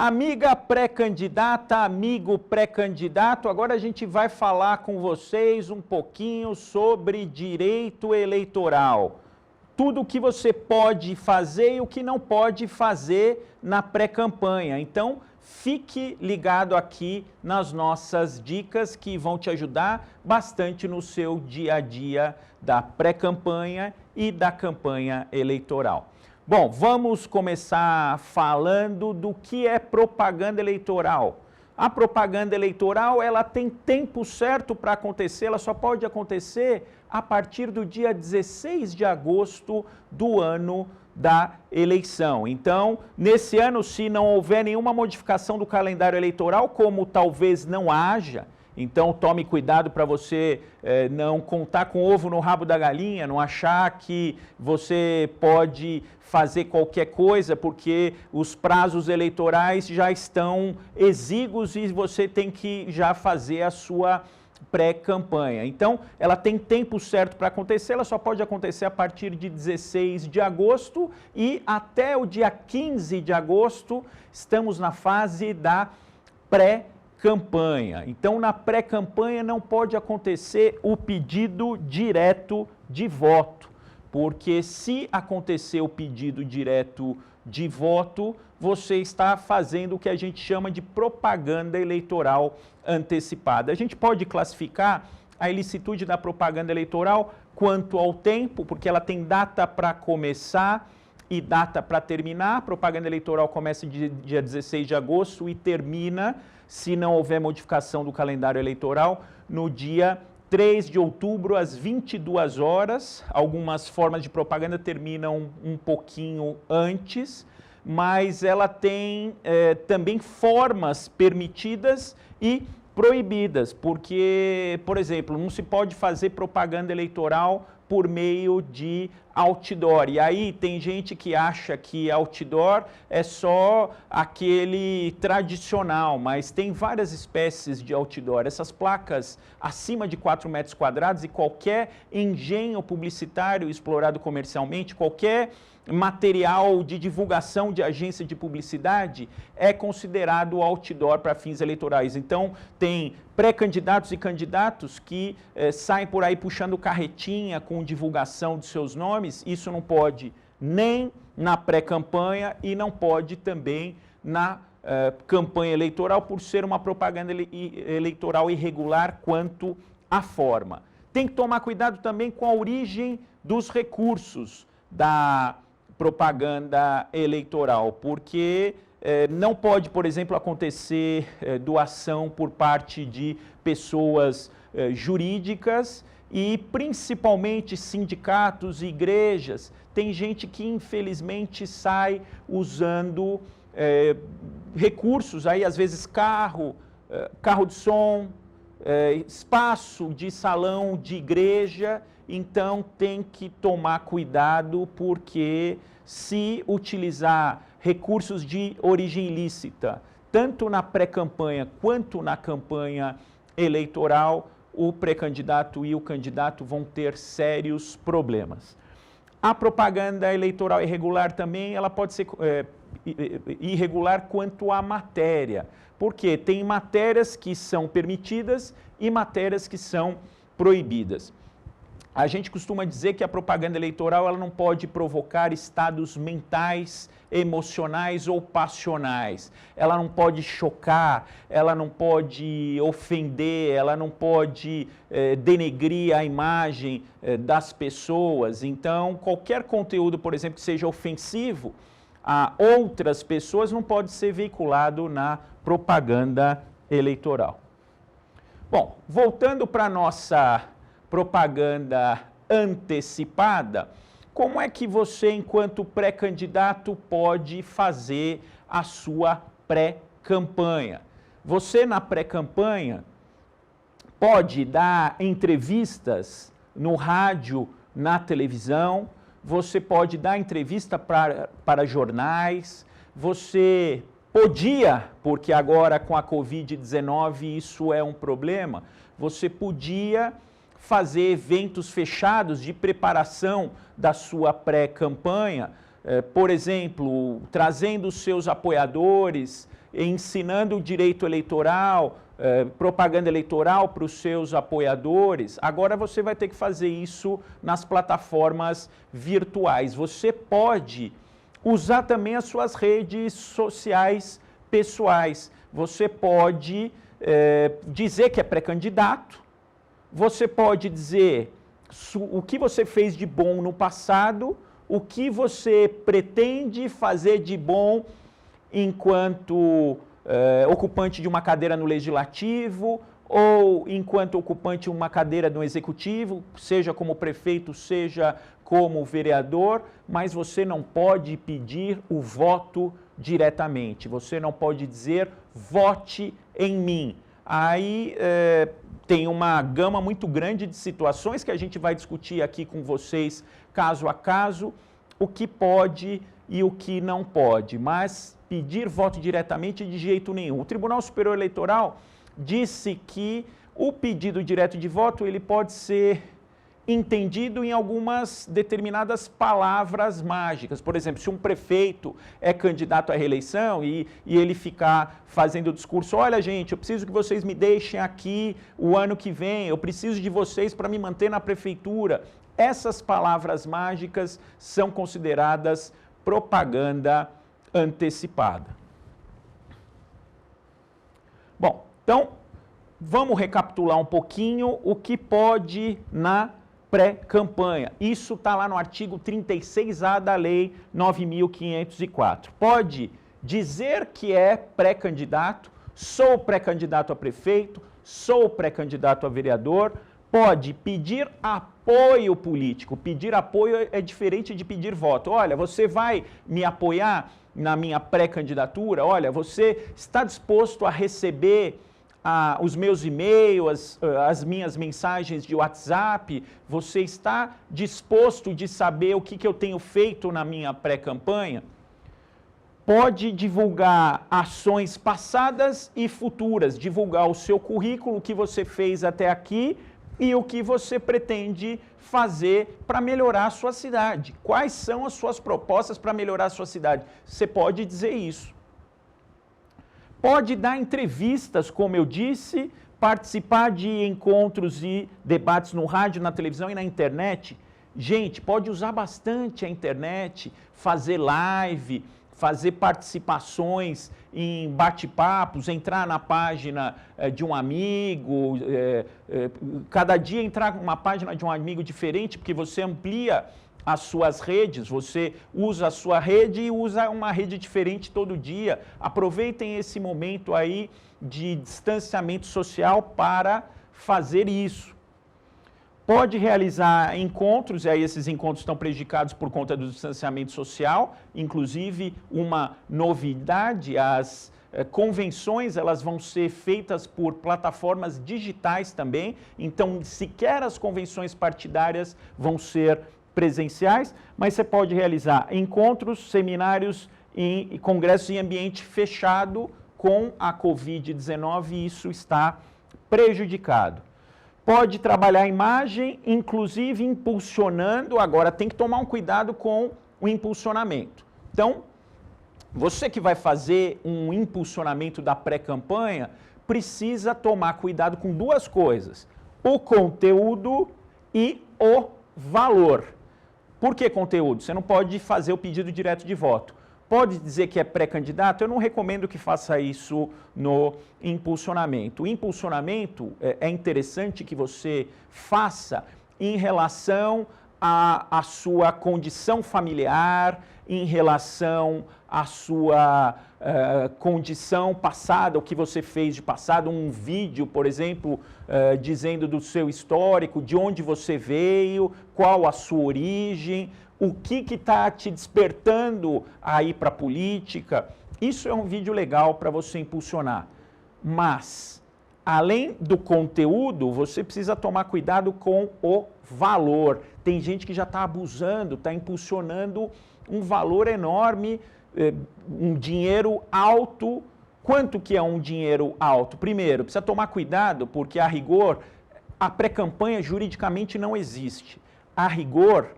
Amiga pré-candidata, amigo pré-candidato, agora a gente vai falar com vocês um pouquinho sobre direito eleitoral. Tudo o que você pode fazer e o que não pode fazer na pré-campanha. Então, fique ligado aqui nas nossas dicas que vão te ajudar bastante no seu dia a dia da pré-campanha e da campanha eleitoral. Bom, vamos começar falando do que é propaganda eleitoral. A propaganda eleitoral, ela tem tempo certo para acontecer, ela só pode acontecer a partir do dia 16 de agosto do ano da eleição. Então, nesse ano, se não houver nenhuma modificação do calendário eleitoral, como talvez não haja, então tome cuidado para você não contar com o ovo no rabo da galinha, não achar que você pode fazer qualquer coisa, porque os prazos eleitorais já estão exíguos e você tem que já fazer a sua pré-campanha. Então, ela tem tempo certo para acontecer, ela só pode acontecer a partir de 16 de agosto e até o dia 15 de agosto estamos na fase da pré-campanha. Então, na pré-campanha não pode acontecer o pedido direto de voto, porque se acontecer o pedido direto de voto, você está fazendo o que a gente chama de propaganda eleitoral antecipada. A gente pode classificar a ilicitude da propaganda eleitoral quanto ao tempo, porque ela tem data para começar e data para terminar. A propaganda eleitoral começa dia 16 de agosto e termina, se não houver modificação do calendário eleitoral, no dia 3 de outubro, às 22 horas. Algumas formas de propaganda terminam um pouquinho antes, mas ela tem também formas permitidas e proibidas, porque, por exemplo, não se pode fazer propaganda eleitoral por meio de outdoor. E aí tem gente que acha que outdoor é só aquele tradicional, mas tem várias espécies de outdoor. Essas placas acima de 4 metros quadrados e qualquer engenho publicitário explorado comercialmente, qualquer material de divulgação de agência de publicidade é considerado outdoor para fins eleitorais. Então, tem pré-candidatos e candidatos que saem por aí puxando carretinha com divulgação de seus nomes. Isso não pode nem na pré-campanha e não pode também na campanha eleitoral, por ser uma propaganda eleitoral irregular quanto à forma. Tem que tomar cuidado também com a origem dos recursos da propaganda eleitoral, porque não pode, por exemplo, acontecer doação por parte de pessoas jurídicas e principalmente sindicatos e igrejas. Tem gente que infelizmente sai usando recursos, aí às vezes carro de som, espaço de salão de igreja. Então tem que tomar cuidado, porque se utilizar recursos de origem ilícita, tanto na pré-campanha quanto na campanha eleitoral, o pré-candidato e o candidato vão ter sérios problemas. A propaganda eleitoral irregular também, ela pode ser irregular quanto à matéria, porque tem matérias que são permitidas e matérias que são proibidas. A gente costuma dizer que a propaganda eleitoral ela não pode provocar estados mentais, emocionais ou passionais. Ela não pode chocar, ela não pode ofender, ela não pode denegrir a imagem das pessoas. Então, qualquer conteúdo, por exemplo, que seja ofensivo a outras pessoas não pode ser veiculado na propaganda eleitoral. Bom, voltando para a nossa propaganda antecipada, como é que você, enquanto pré-candidato, pode fazer a sua pré-campanha? Você, na pré-campanha, pode dar entrevistas no rádio, na televisão, você pode dar entrevista para jornais, você podia, porque agora com a Covid-19 isso é um problema, você podia fazer eventos fechados de preparação da sua pré-campanha, por exemplo, trazendo os seus apoiadores, ensinando o direito eleitoral, propaganda eleitoral para os seus apoiadores, agora você vai ter que fazer isso nas plataformas virtuais. Você pode usar também as suas redes sociais pessoais. Você pode dizer que é pré-candidato, você pode dizer o que você fez de bom no passado, o que você pretende fazer de bom enquanto ocupante de uma cadeira no Legislativo ou enquanto ocupante de uma cadeira no Executivo, seja como prefeito, seja como vereador, mas você não pode pedir o voto diretamente, você não pode dizer vote em mim. Aí tem uma gama muito grande de situações que a gente vai discutir aqui com vocês, caso a caso, o que pode e o que não pode, mas pedir voto diretamente de jeito nenhum. O Tribunal Superior Eleitoral disse que o pedido direto de voto ele pode ser entendido em algumas determinadas palavras mágicas. Por exemplo, se um prefeito é candidato à reeleição e ele ficar fazendo o discurso, olha gente, eu preciso que vocês me deixem aqui o ano que vem, eu preciso de vocês para me manter na prefeitura. Essas palavras mágicas são consideradas propaganda antecipada. Bom, então vamos recapitular um pouquinho o que pode na pré-campanha. Isso está lá no artigo 36A da Lei 9.504. Pode dizer que é pré-candidato, sou pré-candidato a prefeito, sou pré-candidato a vereador, pode pedir apoio político. Pedir apoio é diferente de pedir voto. Olha, você vai me apoiar na minha pré-candidatura? Olha, você está disposto a receber os meus e-mails, as minhas mensagens de WhatsApp? Você está disposto de saber o que eu tenho feito na minha pré-campanha? Pode divulgar ações passadas e futuras, divulgar o seu currículo, o que você fez até aqui e o que você pretende fazer para melhorar a sua cidade. Quais são as suas propostas para melhorar a sua cidade? Você pode dizer isso. Pode dar entrevistas, como eu disse, participar de encontros e debates no rádio, na televisão e na internet. Gente, pode usar bastante a internet, fazer live, fazer participações em bate-papos, entrar na página de um amigo, cada dia entrar numa página de um amigo diferente, porque você amplia as suas redes, você usa a sua rede e usa uma rede diferente todo dia. Aproveitem esse momento aí de distanciamento social para fazer isso. Pode realizar encontros, e aí esses encontros estão prejudicados por conta do distanciamento social, inclusive uma novidade, as convenções elas vão ser feitas por plataformas digitais também, então sequer as convenções partidárias vão ser presenciais, mas você pode realizar encontros, seminários e congressos em ambiente fechado com a Covid-19 e isso está prejudicado. Pode trabalhar a imagem, inclusive impulsionando, agora tem que tomar um cuidado com o impulsionamento. Então, você que vai fazer um impulsionamento da pré-campanha, precisa tomar cuidado com duas coisas, o conteúdo e o valor. Por que conteúdo? Você não pode fazer o pedido direto de voto. Pode dizer que é pré-candidato? Eu não recomendo que faça isso no impulsionamento. O impulsionamento é interessante que você faça em relação à sua condição familiar, em relação à sua condição passada, o que você fez de passado, um vídeo, por exemplo, dizendo do seu histórico, de onde você veio, qual a sua origem, o que está te despertando a ir para a política. Isso é um vídeo legal para você impulsionar. Mas, além do conteúdo, você precisa tomar cuidado com o valor. Tem gente que já está abusando, está impulsionando um valor enorme, um dinheiro alto. Quanto que é um dinheiro alto? Primeiro, precisa tomar cuidado, porque a rigor, a pré-campanha juridicamente não existe. A rigor,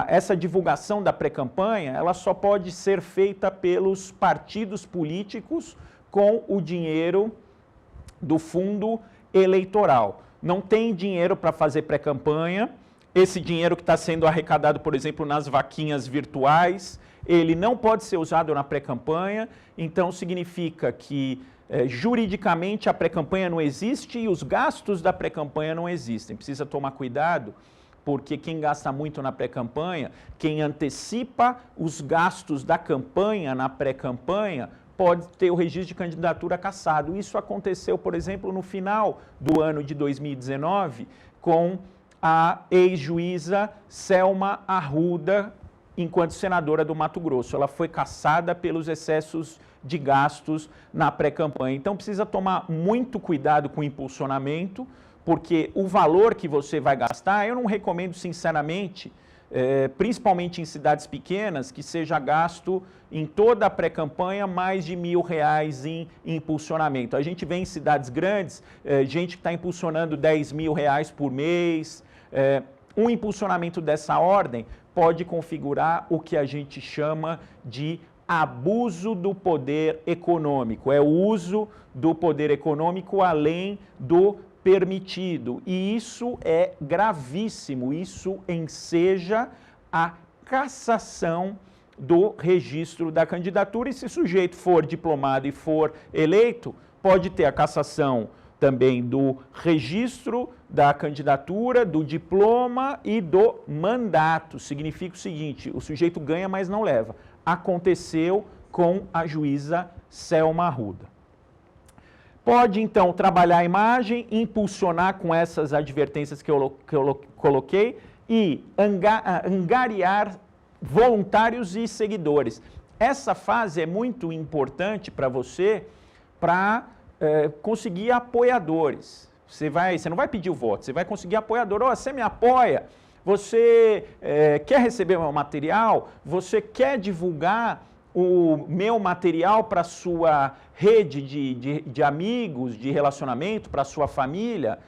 essa divulgação da pré-campanha, ela só pode ser feita pelos partidos políticos com o dinheiro do fundo eleitoral. Não tem dinheiro para fazer pré-campanha. Esse dinheiro que está sendo arrecadado, por exemplo, nas vaquinhas virtuais, ele não pode ser usado na pré-campanha, então significa que juridicamente a pré-campanha não existe e os gastos da pré-campanha não existem. Precisa tomar cuidado, porque quem gasta muito na pré-campanha, quem antecipa os gastos da campanha na pré-campanha, pode ter o registro de candidatura cassado. Isso aconteceu, por exemplo, no final do ano de 2019, com a ex-juíza Selma Arruda, enquanto senadora do Mato Grosso. Ela foi cassada pelos excessos de gastos na pré-campanha. Então precisa tomar muito cuidado com o impulsionamento, porque o valor que você vai gastar, eu não recomendo sinceramente, principalmente em cidades pequenas, que seja gasto em toda a pré-campanha mais de R$1.000 em impulsionamento. A gente vê em cidades grandes, gente que está impulsionando R$10.000 por mês. Um impulsionamento dessa ordem pode configurar o que a gente chama de abuso do poder econômico. É o uso do poder econômico além do permitido. E isso é gravíssimo. Isso enseja a cassação do registro da candidatura. E se o sujeito for diplomado e for eleito, pode ter a cassação também do registro da candidatura, do diploma e do mandato. Significa o seguinte, o sujeito ganha, mas não leva. Aconteceu com a juíza Selma Arruda. Pode, então, trabalhar a imagem, impulsionar com essas advertências que eu coloquei e angariar voluntários e seguidores. Essa fase é muito importante para você para conseguir apoiadores. Você não vai pedir o voto, você vai conseguir apoiador. Você me apoia, você quer receber o meu material, você quer divulgar o meu material para a sua rede de amigos, de relacionamento, para a sua família.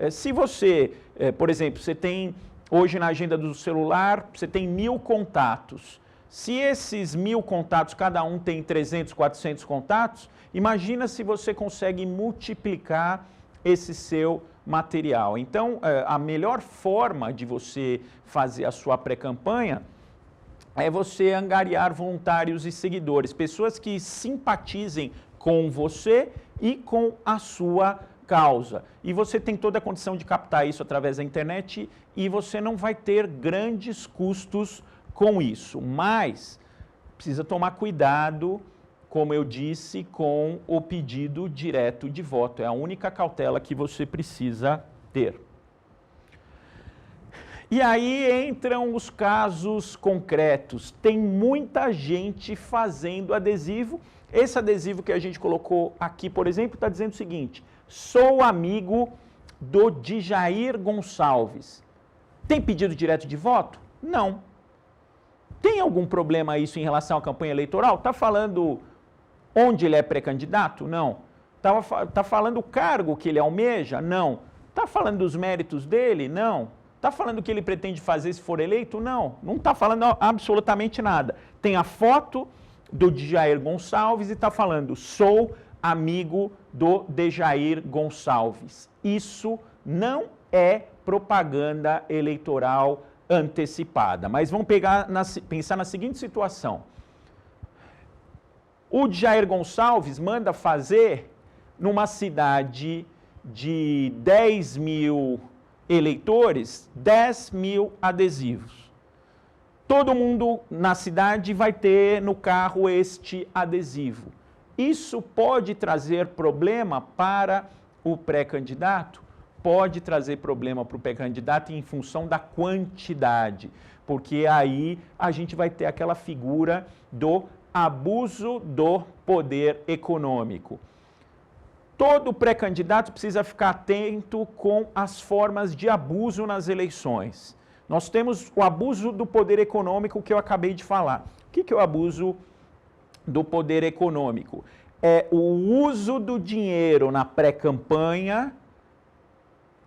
Se você, por exemplo, você tem hoje na agenda do celular, você tem 1.000 contatos. Se esses 1.000 contatos, cada um tem 300, 400 contatos, imagina se você consegue multiplicar esse seu material. Então, a melhor forma de você fazer a sua pré-campanha é você angariar voluntários e seguidores, pessoas que simpatizem com você e com a sua causa. E você tem toda a condição de captar isso através da internet e você não vai ter grandes custos com isso. Mas precisa tomar cuidado, como eu disse, com o pedido direto de voto. É a única cautela que você precisa ter. E aí entram os casos concretos. Tem muita gente fazendo adesivo. Esse adesivo que a gente colocou aqui, por exemplo, está dizendo o seguinte: sou amigo do Djair Gonçalves. Tem pedido direto de voto? Não. Tem algum problema isso em relação à campanha eleitoral? Está falando onde ele é pré-candidato? Não. Está falando o cargo que ele almeja? Não. Está falando dos méritos dele? Não. Está falando o que ele pretende fazer se for eleito? Não. Não está falando absolutamente nada. Tem a foto do Djair Gonçalves e está falando, sou amigo do Djair Gonçalves. Isso não é propaganda eleitoral antecipada. Mas vamos pensar na seguinte situação. O Djair Gonçalves manda fazer numa cidade de 10.000 eleitores, 10.000 adesivos. Todo mundo na cidade vai ter no carro este adesivo. Isso pode trazer problema para o pré-candidato? Pode trazer problema para o pré-candidato em função da quantidade, porque aí a gente vai ter aquela figura do abuso do poder econômico. Todo pré-candidato precisa ficar atento com as formas de abuso nas eleições. Nós temos o abuso do poder econômico que eu acabei de falar. O que é o abuso do poder econômico? É o uso do dinheiro na pré-campanha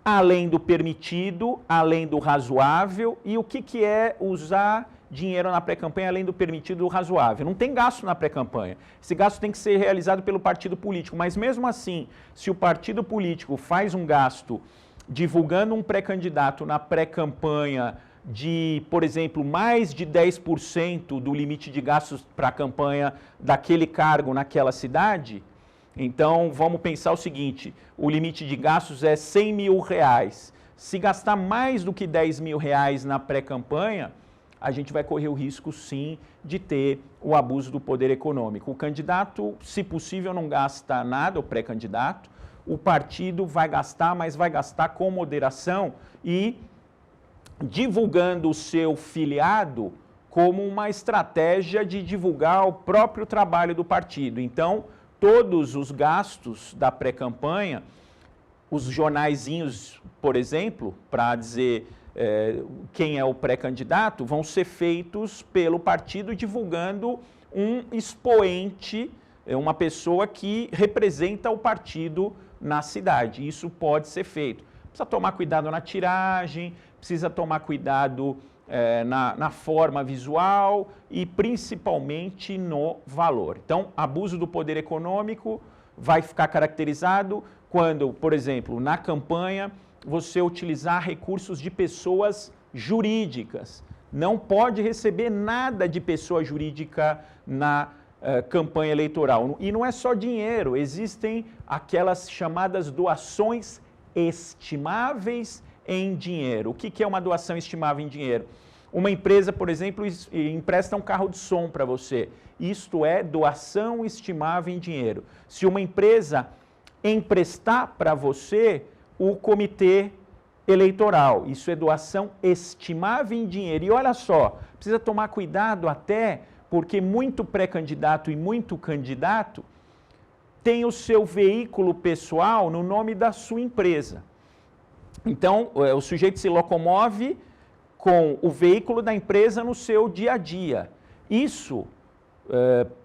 além do permitido, além do razoável. E o que é usar dinheiro na pré-campanha além do permitido e do razoável? Não tem gasto na pré-campanha. Esse gasto tem que ser realizado pelo partido político. Mas mesmo assim, se o partido político faz um gasto divulgando um pré-candidato na pré-campanha de, por exemplo, mais de 10% do limite de gastos para a campanha daquele cargo naquela cidade, então vamos pensar o seguinte, o limite de gastos é R$100 mil. Se gastar mais do que R$10 mil na pré-campanha, a gente vai correr o risco, sim, de ter o abuso do poder econômico. O candidato, se possível, não gasta nada, o pré-candidato. O partido vai gastar, mas vai gastar com moderação e divulgando o seu filiado como uma estratégia de divulgar o próprio trabalho do partido. Então, todos os gastos da pré-campanha, os jornaizinhos, por exemplo, para dizer quem é o pré-candidato, vão ser feitos pelo partido divulgando um expoente, uma pessoa que representa o partido na cidade. Isso pode ser feito. Precisa tomar cuidado na tiragem, precisa tomar cuidado na forma visual e principalmente no valor. Então, abuso do poder econômico vai ficar caracterizado quando, por exemplo, na campanha, você utilizar recursos de pessoas jurídicas. Não pode receber nada de pessoa jurídica na campanha eleitoral. E não é só dinheiro, existem aquelas chamadas doações estimáveis em dinheiro. O que é uma doação estimável em dinheiro? Uma empresa, por exemplo, empresta um carro de som para você. Isto é doação estimável em dinheiro. Se uma empresa emprestar para você o comitê eleitoral, isso é doação estimável em dinheiro. E olha só, precisa tomar cuidado até porque muito pré-candidato e muito candidato tem o seu veículo pessoal no nome da sua empresa. Então, o sujeito se locomove com o veículo da empresa no seu dia a dia. Isso,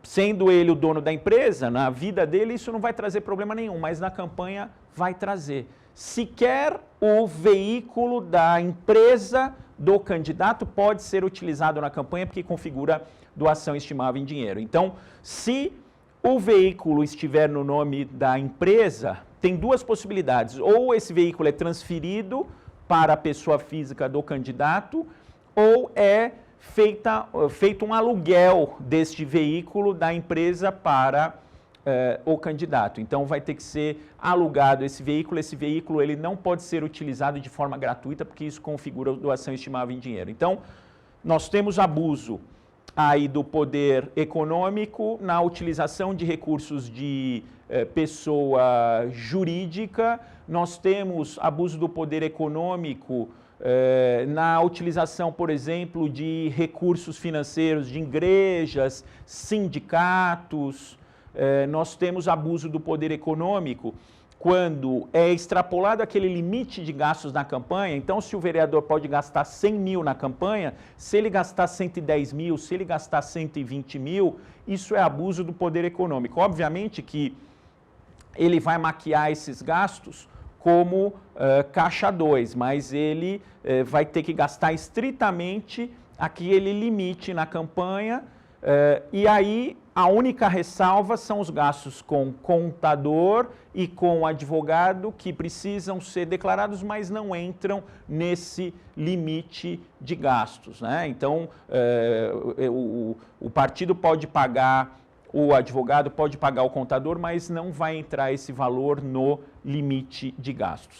sendo ele o dono da empresa, na vida dele, isso não vai trazer problema nenhum, mas na campanha vai trazer. Sequer o veículo da empresa do candidato pode ser utilizado na campanha porque configura doação estimável em dinheiro. Então, se o veículo estiver no nome da empresa, tem duas possibilidades. Ou esse veículo é transferido para a pessoa física do candidato, ou é feito um aluguel deste veículo da empresa para o candidato. Então, vai ter que ser alugado esse veículo ele não pode ser utilizado de forma gratuita, porque isso configura doação estimável em dinheiro. Então, nós temos abuso aí do poder econômico na utilização de recursos de pessoa jurídica, nós temos abuso do poder econômico na utilização, por exemplo, de recursos financeiros de igrejas, sindicatos, nós temos abuso do poder econômico quando é extrapolado aquele limite de gastos na campanha. Então, se o vereador pode gastar 100 mil na campanha, se ele gastar 110 mil, se ele gastar 120 mil, isso é abuso do poder econômico. Obviamente que ele vai maquiar esses gastos como caixa 2, mas ele vai ter que gastar estritamente aquele limite na campanha, e aí a única ressalva são os gastos com contador e com advogado que precisam ser declarados, mas não entram nesse limite de gastos, né? Então, o partido pode pagar o advogado, pode pagar o contador, mas não vai entrar esse valor no limite de gastos.